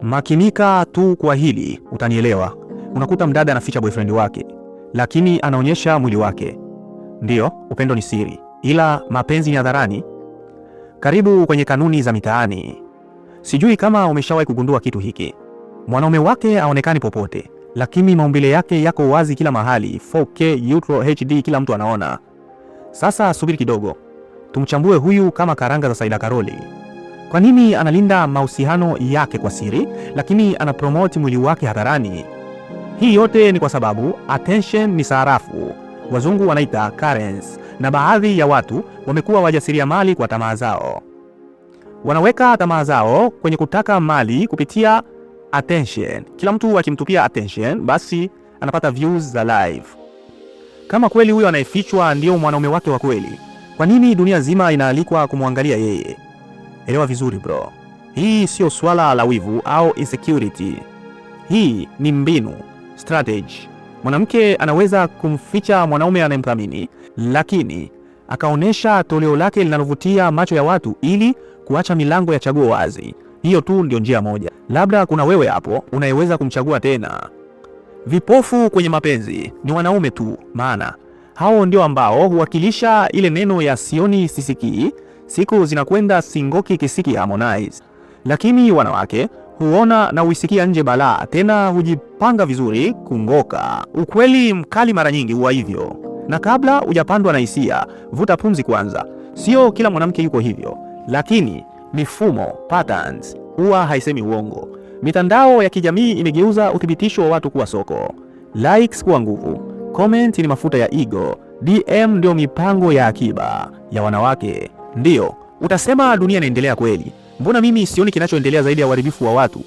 Makinika tu kwa hili, utanielewa. Unakuta mdada anaficha boyfriend wake, lakini anaonyesha mwili wake. Ndiyo, upendo ni siri, ila mapenzi ni hadharani. Karibu kwenye kanuni za mitaani. Sijui kama umeshawahi kugundua kitu hiki. Mwanaume wake haonekani popote, lakini maumbile yake yako wazi kila mahali, 4K, Ultra HD, kila mtu anaona. Sasa subiri kidogo, tumchambue huyu kama karanga za Saida Karoli. Kwa nini analinda mahusiano yake kwa siri, lakini anapromote mwili wake hadharani? Hii yote ni kwa sababu attention ni sarafu, wazungu wanaita currency, na baadhi ya watu wamekuwa wajasiriamali kwa tamaa zao. Wanaweka tamaa zao kwenye kutaka mali kupitia attention. Kila mtu akimtupia attention, basi anapata views za live. Kama kweli huyo anayefichwa ndio mwanaume wake wa kweli, kwa nini dunia nzima inaalikwa kumwangalia yeye? Elewa vizuri bro, hii sio swala la wivu au insecurity. Hii ni mbinu, strategy. Mwanamke anaweza kumficha mwanaume anayemthamini, lakini akaonesha toleo lake linalovutia macho ya watu ili kuacha milango ya chaguo wazi. Hiyo tu ndio njia moja. Labda kuna wewe hapo unayeweza kumchagua tena. Vipofu kwenye mapenzi ni wanaume tu, maana hao ndio ambao huwakilisha ile neno ya sioni sisikii, siku zinakwenda singoki kisiki Harmonize. Lakini wanawake huona na uisikia nje balaa, tena hujipanga vizuri kungoka. Ukweli mkali mara nyingi huwa hivyo. Na kabla hujapandwa na hisia, vuta pumzi kwanza. Sio kila mwanamke yuko hivyo, lakini mifumo, patterns, huwa haisemi uongo. Mitandao ya kijamii imegeuza uthibitisho wa watu kuwa soko. Likes kuwa nguvu, comment ni mafuta ya ego, DM ndio mipango ya akiba ya wanawake. Ndiyo, utasema dunia inaendelea kweli. Mbona mimi sioni kinachoendelea zaidi ya uharibifu wa watu?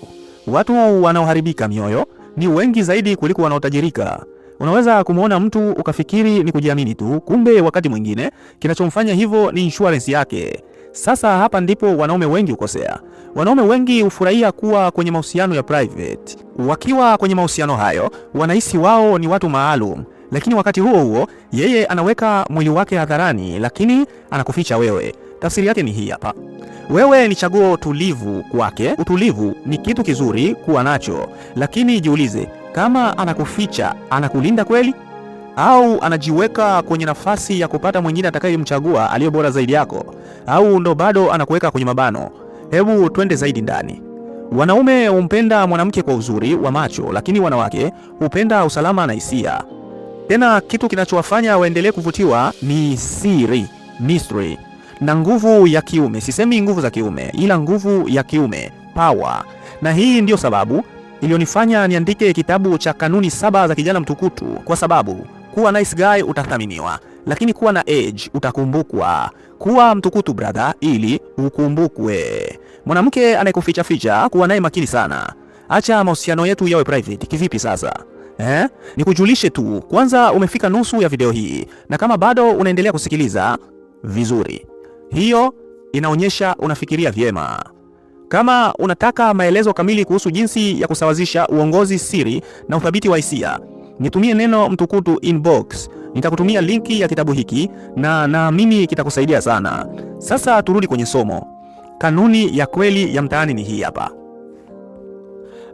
Watu wanaoharibika mioyo ni wengi zaidi kuliko wanaotajirika. Unaweza kumuona mtu ukafikiri ni kujiamini tu, kumbe wakati mwingine kinachomfanya hivyo ni insurance yake. Sasa hapa ndipo wanaume wengi ukosea. Wanaume wengi hufurahia kuwa kwenye mahusiano ya private. Wakiwa kwenye mahusiano hayo, wanahisi wao ni watu maalum. Lakini wakati huo huo, yeye anaweka mwili wake hadharani, lakini anakuficha wewe. Tafsiri yake ni hii hapa. Wewe ni chaguo tulivu kwake. Utulivu ni kitu kizuri kuwa nacho, lakini jiulize, kama anakuficha, anakulinda kweli? Au anajiweka kwenye nafasi ya kupata mwingine atakayemchagua aliyo bora zaidi yako? Au ndo bado anakuweka kwenye mabano? Hebu twende zaidi ndani. Wanaume humpenda mwanamke kwa uzuri wa macho, lakini wanawake hupenda usalama na hisia. Tena kitu kinachowafanya waendelee kuvutiwa ni siri, mystery, na nguvu ya kiume. Sisemi nguvu za kiume, ila nguvu ya kiume, power. Na hii ndio sababu ilionifanya niandike kitabu cha kanuni 7 za kijana mtukutu, kwa sababu kuwa nice guy utathaminiwa, lakini kuwa na edge utakumbukwa. Kuwa mtukutu brother, ili ukumbukwe. Mwanamke anayekuficha ficha, kuwa naye makini sana. Acha mahusiano yetu yawe private. Kivipi sasa? Nikujulishe tu, kwanza umefika nusu ya video hii, na kama bado unaendelea kusikiliza vizuri, hiyo inaonyesha unafikiria vyema. Kama unataka maelezo kamili kuhusu jinsi ya kusawazisha uongozi, siri na uthabiti wa hisia, nitumie neno mtukutu inbox. Nitakutumia linki ya kitabu hiki na naamini kitakusaidia sana. Sasa turudi kwenye somo. Kanuni ya kweli ya mtaani ni hii hapa.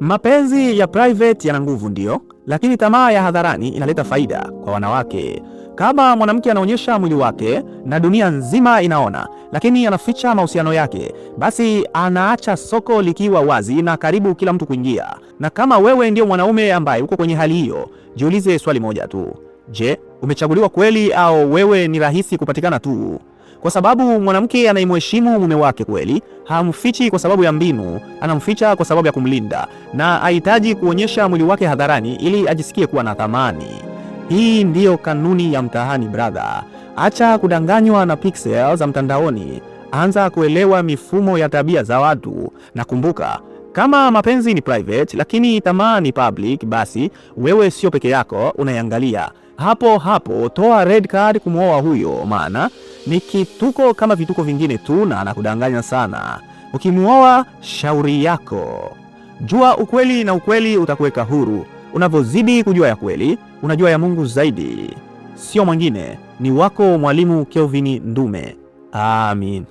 Mapenzi ya private yana nguvu ndio, lakini tamaa ya hadharani inaleta faida kwa wanawake. Kama mwanamke anaonyesha mwili wake na dunia nzima inaona, lakini anaficha mahusiano yake, basi anaacha soko likiwa wazi na karibu kila mtu kuingia. Na kama wewe ndio mwanaume ambaye uko kwenye hali hiyo, jiulize swali moja tu. Je, umechaguliwa kweli au wewe ni rahisi kupatikana tu? Kwa sababu mwanamke anayemheshimu mume wake kweli hamfichi kwa sababu ya mbinu, anamficha kwa sababu ya kumlinda, na hahitaji kuonyesha mwili wake hadharani ili ajisikie kuwa na thamani. Hii ndiyo kanuni ya mtaani brother. Acha kudanganywa na pixels za mtandaoni. Anza kuelewa mifumo ya tabia za watu. Na kumbuka, kama mapenzi ni private lakini tamaa ni public, basi wewe sio peke yako unaiangalia. Hapo hapo toa red card kumwoa huyo, maana ni kituko kama vituko vingine tu na anakudanganya sana. Ukimuoa, shauri yako. Jua ukweli na ukweli utakuweka huru. Unavyozidi kujua ya kweli, unajua ya Mungu zaidi. Sio mwingine, ni wako mwalimu Kelvin Ndume. Amin.